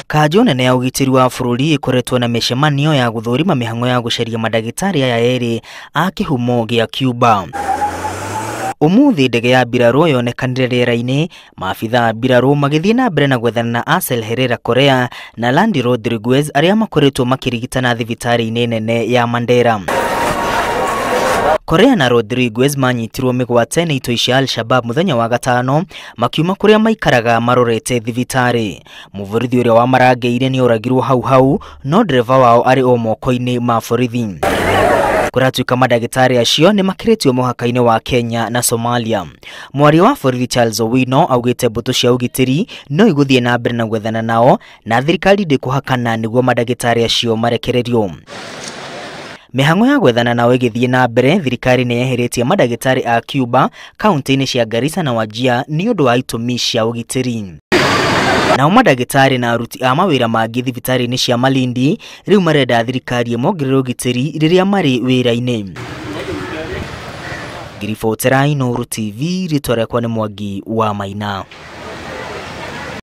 Kanjo nene ya ugitiri wa bururi ikoretwo na mishemanio ya guthurima mihango ya gucaria madagitari aya eri a kihumo gia Cuba. Umuthi ndege ya mbirarũ yonekanire rĩera-inĩ, maabitha a mbirarũ magĩthiĩ na mbere na gwethana na Axel Herrera Correa na Landy Rodriguez arĩa makoretwo makĩrigitana thibitarĩ-inĩ nene ya Mandera. Correa na Rodriguez manyitirwo mĩgwate nĩ itoi cia Al-Shabab muthenya wa gatano makiuma kũrĩa maikaraga marorete thibitarĩ. Mũvurithi ũrĩa wamarangeire nĩ oragirwo hau no ndereva wao arĩ o moko-inĩ ma borithi. Kuratuika madagitari acio nĩ makĩrĩtio mũhaka-inĩ wa Kenya na Somalia. Mwaria wa borithi Charles Owino augĩte mbũtũ cia ũgitĩri no igũthiĩ na mbere na gwethana nao na thirikari ndĩkũhakana nĩguo madagitari acio marekererio. Mihango ya gwethana nao ĩgĩthiĩ na mbere, thirikari nĩ yeheretie madagitari a Cuba kaunti-inĩ cia Garissa na Wajir nĩ ũndũ wa itũmi cia ũgitĩri. Nao madagitari na aruti a mawĩra mangĩ thibitarĩ-inĩ cia Malindi rĩu marenda thirikari ĩmongerere ũgitĩri rĩrĩa marĩ wĩra-inĩ. Ngiribotera Inooro TV, rĩtwa rĩakwa nĩ Mwangi wa Maina.